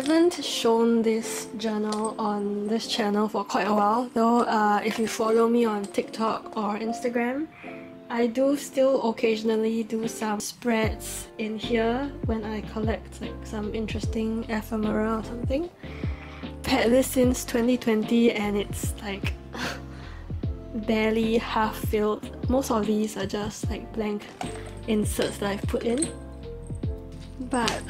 haven't shown this journal on this channel for quite a while, though if you follow me on TikTok or Instagram, I do still occasionally do some spreads in here when I collect like some interesting ephemera or something. I've had this since 2020 and it's like barely half filled. Most of these are just like blank inserts that I've put in. But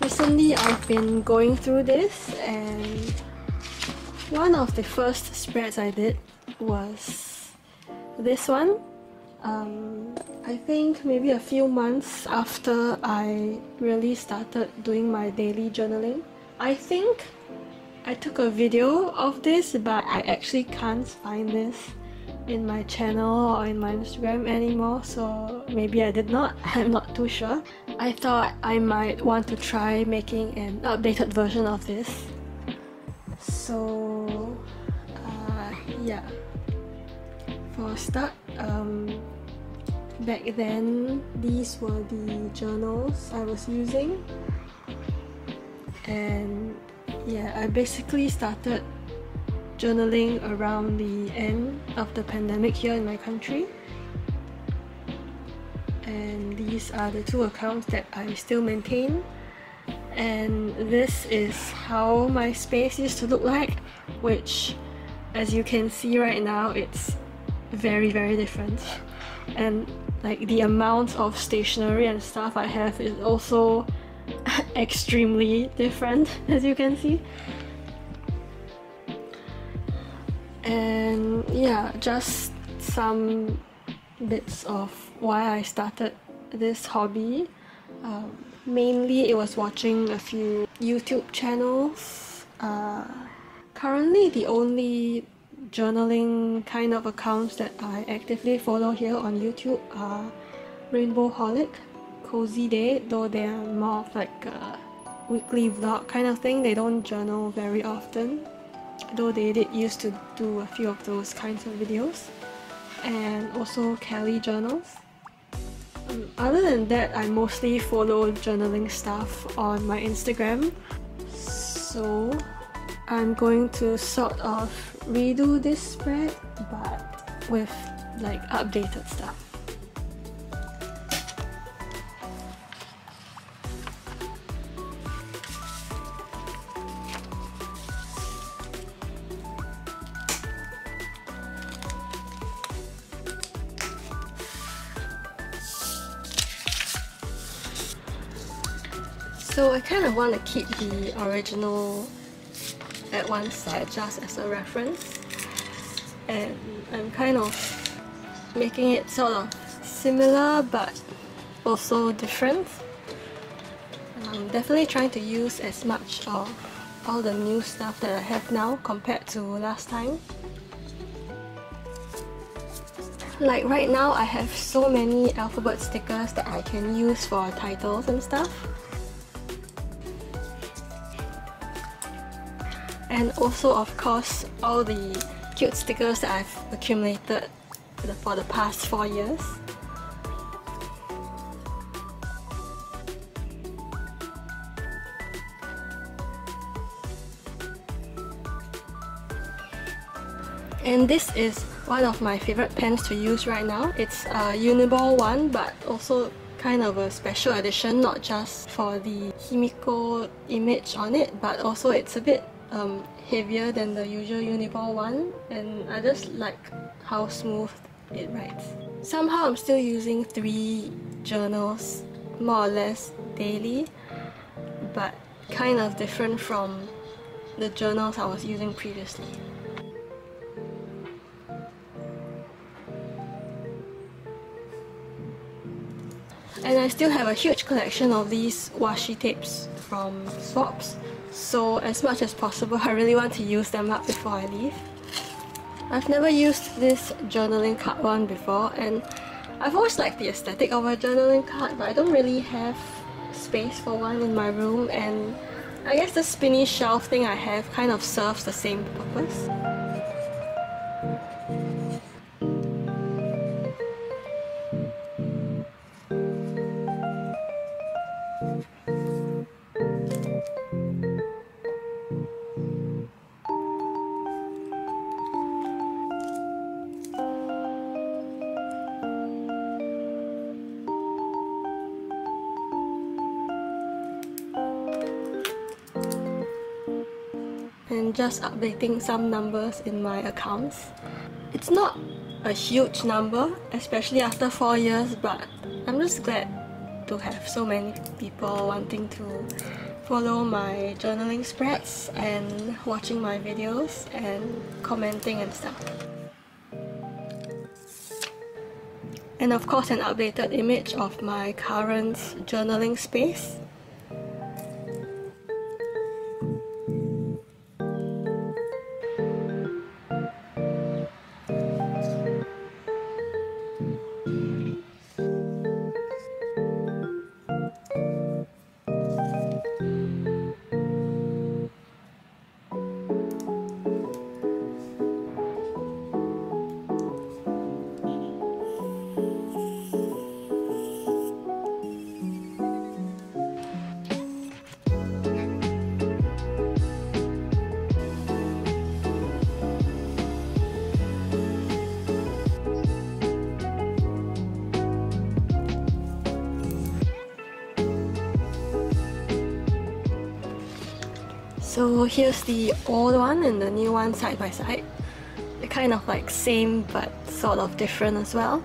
recently I've been going through this, and one of the first spreads I did was this one. I think maybe a few months after I really started doing my daily journaling. I think I took a video of this, but I actually can't find this in my channel or in my Instagram anymore, so maybe I did not. I'm not too sure. I thought I might want to try making an updated version of this. So yeah. For a start, back then these were the journals I was using, and yeah, I basically started journaling around the end of the pandemic here in my country. And these are the two accounts that I still maintain. And this is how my space used to look like, which, as you can see right now, it's very different. And like the amount of stationery and stuff I have is also extremely different, as you can see. And yeah, just some bits of why I started this hobby. Mainly it was watching a few YouTube channels. Currently the only journaling kind of accounts that I actively follow here on YouTube are Rainbowholic, Cozy Day, though they are more of like a weekly vlog kind of thing. They don't journal very often, though they did used to do a few of those kinds of videos. And also Kelly Journals. Other than that, I mostly follow journaling stuff on my Instagram. So I'm going to sort of redo this spread, but with like updated stuff. So I kind of want to keep the original at one side just as a reference, and I'm kind of making it sort of similar but also different. I'm definitely trying to use as much of all the new stuff that I have now compared to last time. Like right now I have so many alphabet stickers that I can use for titles and stuff. And also, of course, all the cute stickers that I've accumulated for the past 4 years. And this is one of my favorite pens to use right now. It's a Uniball one, but also kind of a special edition, not just for the Himiko image on it, but also it's a bit heavier than the usual Uniball one, and I just like how smooth it writes. Somehow I'm still using 3 journals more or less daily, but kind of different from the journals I was using previously. And I still have a huge collection of these washi tapes from swaps. So as much as possible, I really want to use them up before I leave. I've never used this journaling card one before, and I've always liked the aesthetic of a journaling card, but I don't really have space for one in my room, and I guess the spinny shelf thing I have kind of serves the same purpose. and just updating some numbers in my accounts. It's not a huge number, especially after 4 years, but I'm just glad to have so many people wanting to follow my journaling spreads and watching my videos and commenting and stuff. And of course an updated image of my current journaling space. So here's the old one and the new one side by side. They're kind of like same but sort of different as well.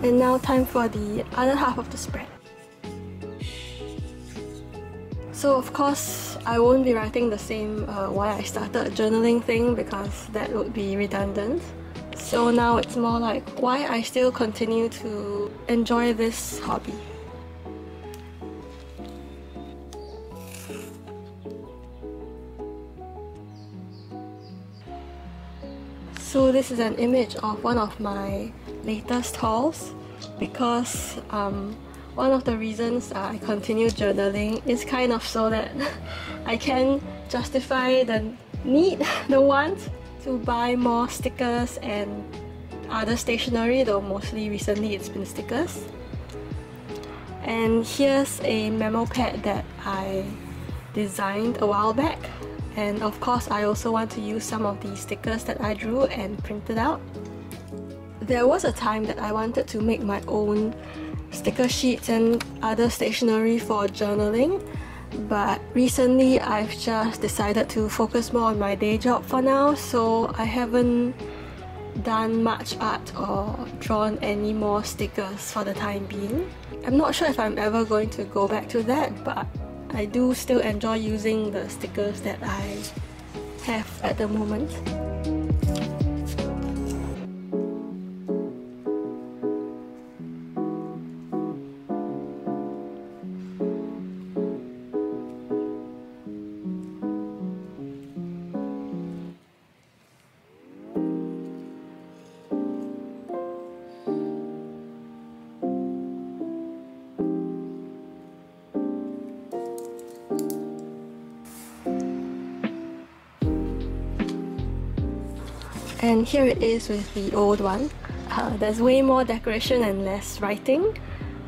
And now time for the other half of the spread. So of course I won't be writing the same why I started journaling thing because that would be redundant. So now it's more like why I still continue to enjoy this hobby. So this is an image of one of my latest hauls because one of the reasons I continue journaling is kind of so that I can justify the need, the want to buy more stickers and other stationery, though mostly recently it's been stickers. And here's a memo pad that I designed a while back, and of course I also want to use some of the stickers that I drew and printed out. There was a time that I wanted to make my own sticker sheets and other stationery for journaling, but recently I've just decided to focus more on my day job for now, so I haven't done much art or drawn any more stickers for the time being. I'm not sure if I'm ever going to go back to that, but I do still enjoy using the stickers that I have at the moment. And here it is with the old one. There's way more decoration and less writing,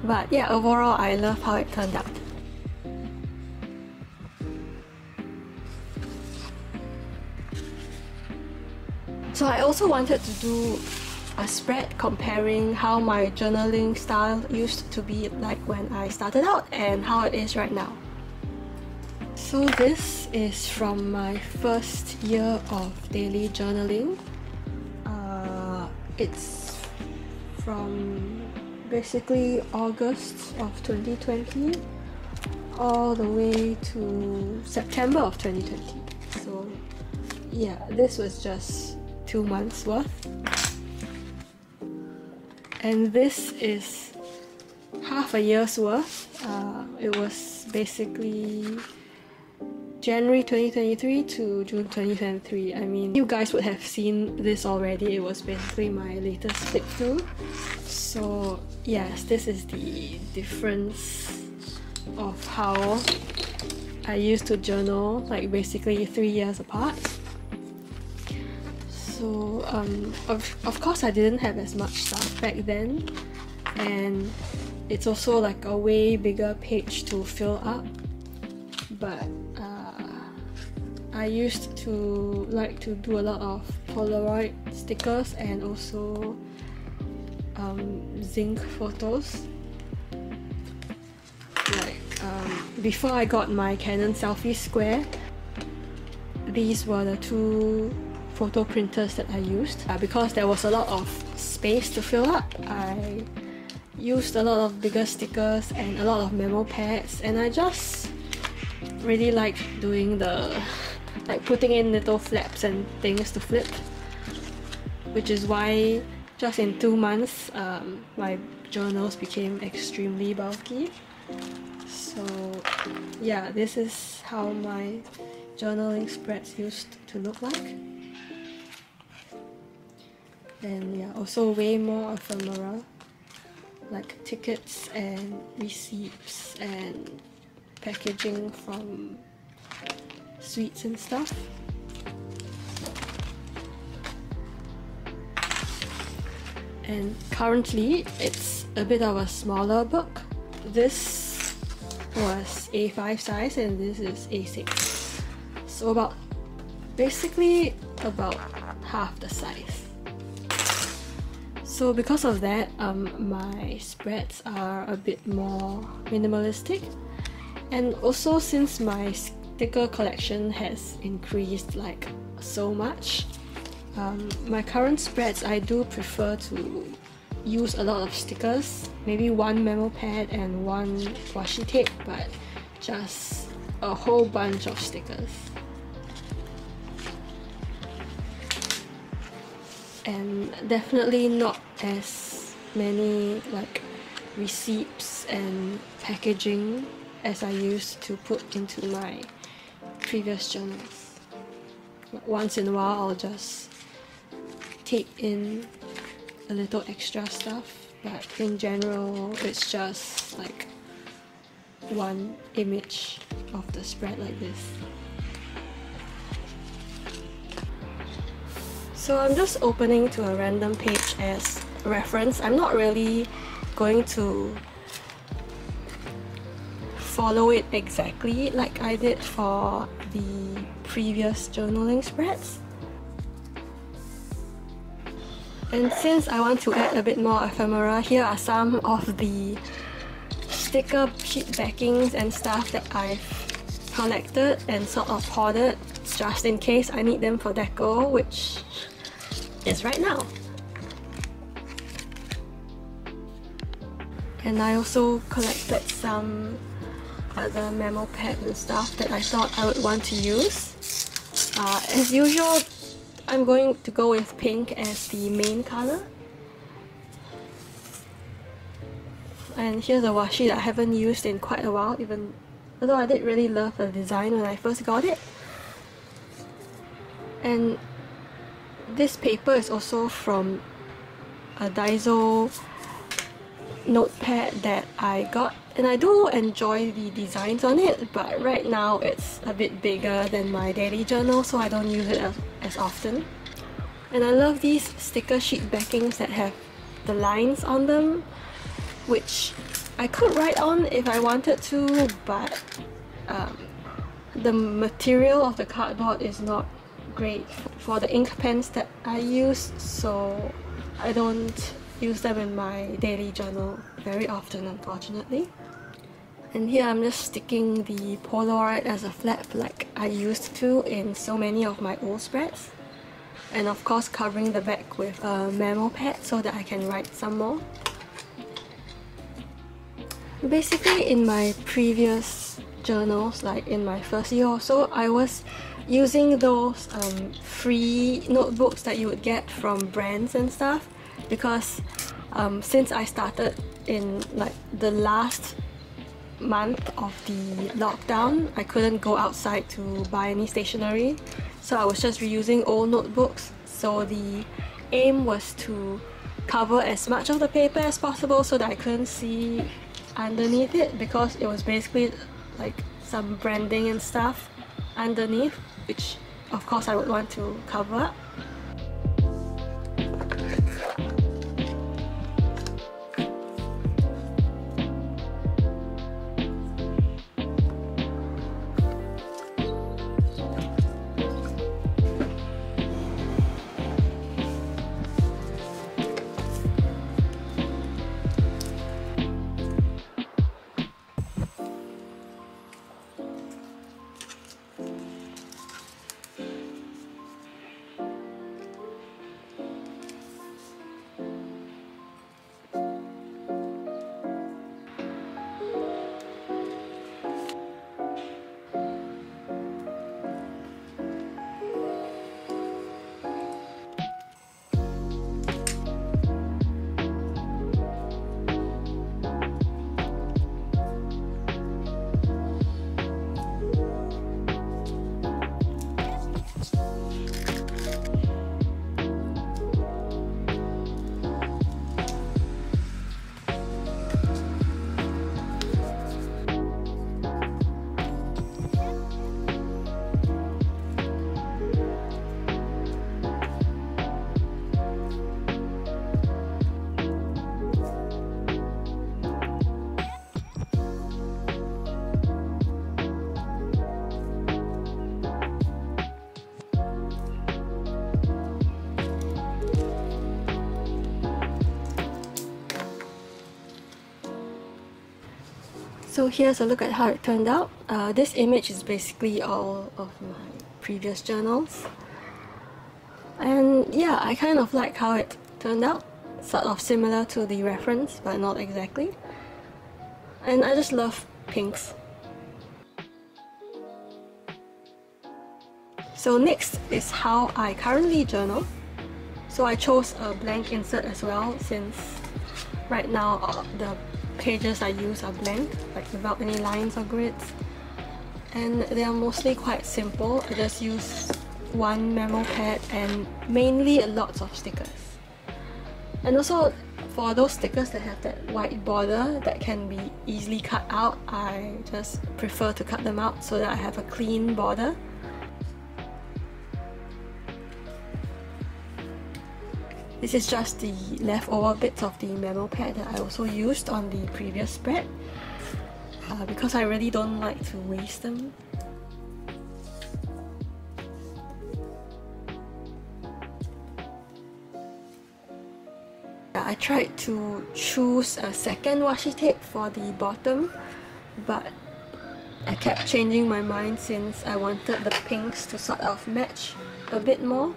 but yeah, overall I love how it turned out. So I also wanted to do a spread comparing how my journaling style used to be like when I started out and how it is right now. So this is from my first year of daily journaling. It's from basically August of 2020 all the way to September of 2020. So yeah, this was just 2 months worth. And this is half a year's worth. It was basically January 2023 to June 2023. I mean, you guys would have seen this already. It was basically my latest flip through. So yes, this is the difference of how I used to journal, like basically 3 years apart. So of course I didn't have as much stuff back then, and it's also like a way bigger page to fill up, but I used to like to do a lot of Polaroid stickers and also zinc photos. Like before I got my Canon Selfie Square, these were the two photo printers that I used. Because there was a lot of space to fill up, I used a lot of bigger stickers and a lot of memo pads, and I just really liked doing the putting in little flaps and things to flip, which is why just in 2 months my journals became extremely bulky. So yeah, this is how my journaling spreads used to look like. And yeah, also way more ephemera, like tickets and receipts and packaging from sweets and stuff. And currently it's a bit of a smaller book. This was A5 size and this is A6. So basically about half the size. So because of that, my spreads are a bit more minimalistic. And also since my sticker collection has increased like so much, my current spreads, I do prefer to use a lot of stickers, maybe 1 memo pad and 1 washi tape, but just a whole bunch of stickers. And definitely not as many like receipts and packaging as I used to put into my previous journals. Once in a while I'll just tape in a little extra stuff, but in general it's just like 1 image of the spread like this. So I'm just opening to a random page as reference. I'm not really going to follow it exactly like I did for the previous journaling spreads. And since I want to add a bit more ephemera, here are some of the sticker sheet backings and stuff that I've collected and sort of hoarded just in case I need them for deco, which is right now. And I also collected some other memo pads and stuff that I thought I would want to use. As usual, I'm going to go with pink as the main color. And here's a washi that I haven't used in quite a while, even though I did really love the design when I first got it. And this paper is also from a Daiso notepad that I got, and I do enjoy the designs on it, but right now it's a bit bigger than my daily journal, so I don't use it as often. And I love these sticker sheet backings that have the lines on them, which I could write on if I wanted to, but the material of the cardboard is not great for the ink pens that I use, so I don't use them in my daily journal very often, unfortunately. And here I'm just sticking the Polaroid as a flap like I used to in so many of my old spreads, and of course covering the back with a memo pad so that I can write some more. Basically in my previous journals, like in my first year or so, I was using those free notebooks that you would get from brands and stuff, because since I started in like the last month of the lockdown, I couldn't go outside to buy any stationery, so I was just reusing old notebooks. So the aim was to cover as much of the paper as possible so that I couldn't see underneath it, because it was basically like some branding and stuff underneath, which of course I would want to cover up. So here's a look at how it turned out. This image is basically all of my previous journals. And yeah, I kind of like how it turned out. Sort of similar to the reference, but not exactly. And I just love pinks. So next is how I currently journal. So I chose a blank insert as well, since right now the pages I use are blank, like without any lines or grids. And they are mostly quite simple. I just use one memo pad and mainly lots of stickers. And also for those stickers that have that white border that can be easily cut out, I just prefer to cut them out so that I have a clean border. This is just the leftover bits of the memo pad that I also used on the previous spread, because I really don't like to waste them. I tried to choose a second washi tape for the bottom, but I kept changing my mind since I wanted the pinks to sort of match a bit more.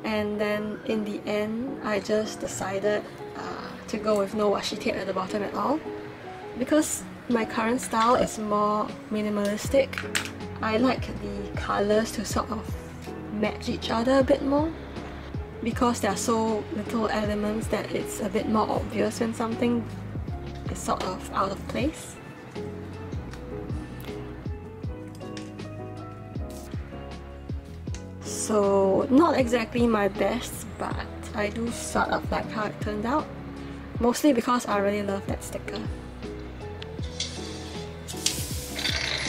And then in the end, I just decided to go with no washi tape at the bottom at all. Because my current style is more minimalistic, I like the colours to sort of match each other a bit more. Because there are so little elements that it's a bit more obvious when something is sort of out of place. So not exactly my best, but I do sort of like how it turned out. Mostly because I really love that sticker.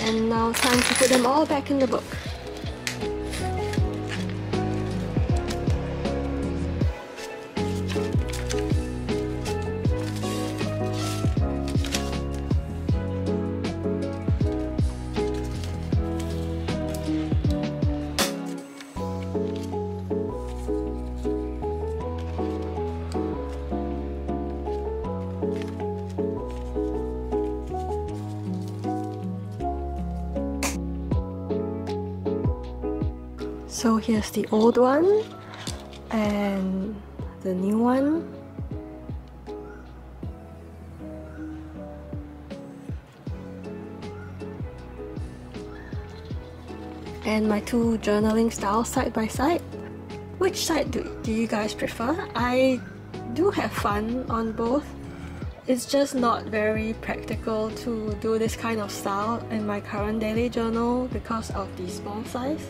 And now time to put them all back in the book. So here's the old one and the new one. And my two journaling styles side by side. Which side do you guys prefer? I do have fun on both. It's just not very practical to do this kind of style in my current daily journal because of the small size.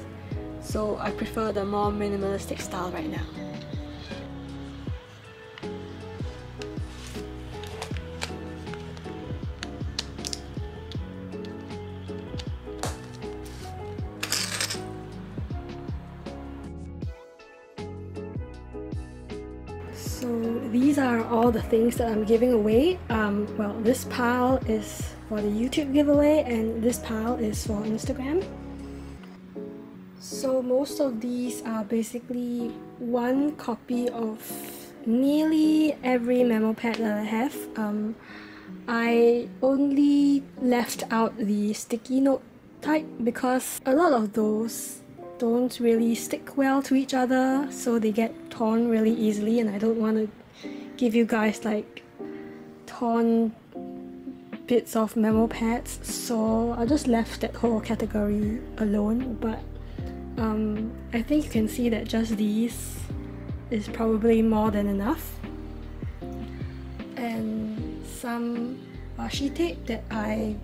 So I prefer the more minimalistic style right now. So these are all the things that I'm giving away. Well, this pile is for the YouTube giveaway and this pile is for Instagram. So most of these are basically one copy of nearly every memo pad that I have. I only left out the sticky note type because a lot of those don't really stick well to each other, so they get torn really easily, and I don't want to give you guys like torn bits of memo pads, so I just left that whole category alone. But I think you can see that just these is probably more than enough, and some washi tape that I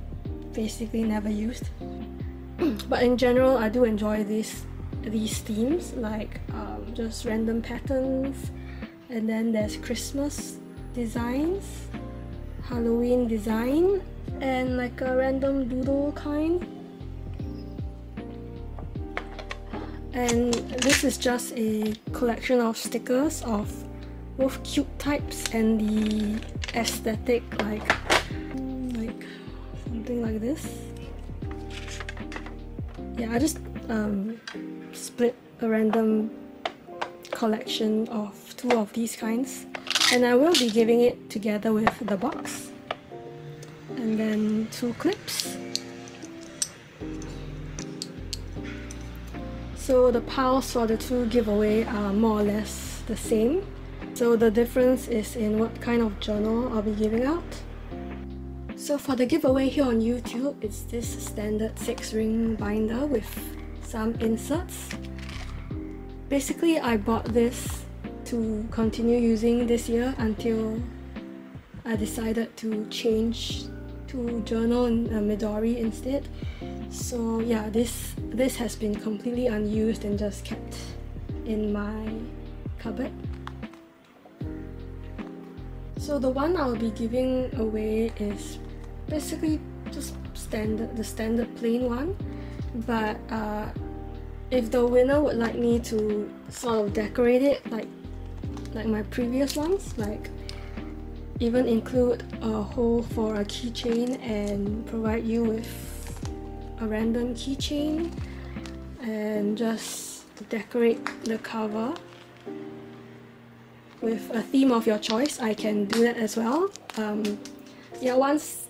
basically never used. But in general, I do enjoy these themes, like just random patterns, and then there's Christmas designs, Halloween design, and like a random doodle kind. And this is just a collection of stickers of both cute types and the aesthetic, like something like this. Yeah, I just split a random collection of two of these kinds, and I will be giving it together with the box. and then 2 clips. So the piles for the 2 giveaway are more or less the same. So the difference is in what kind of journal I'll be giving out. So for the giveaway here on YouTube, it's this standard 6-ring binder with some inserts. Basically, I bought this to continue using this year until I decided to change to journal in Midori instead. So yeah, this has been completely unused and just kept in my cupboard. So the one I'll be giving away is basically just the standard plain one, but if the winner would like me to sort of decorate it like my previous ones, like even include a hole for a keychain and provide you with a random keychain and just decorate the cover with a theme of your choice, I can do that as well. Yeah, once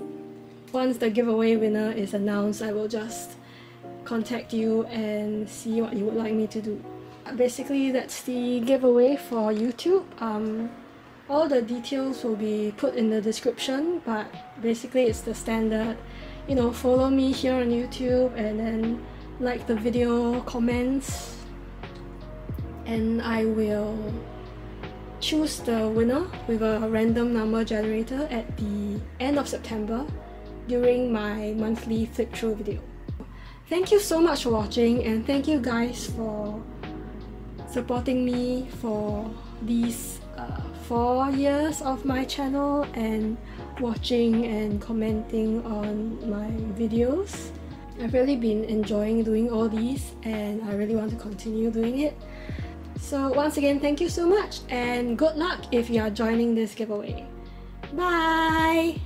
the giveaway winner is announced, I will just contact you and see what you would like me to do. Basically, that's the giveaway for YouTube. All the details will be put in the description, but basically it's the standard, you know, follow me here on YouTube and then like the video, comments, and I will choose the winner with a random number generator at the end of September during my monthly flip through video. Thank you so much for watching, and thank you guys for supporting me for these 4 years of my channel and watching and commenting on my videos. I've really been enjoying doing all these and I really want to continue doing it. So once again, thank you so much and good luck if you are joining this giveaway. Bye!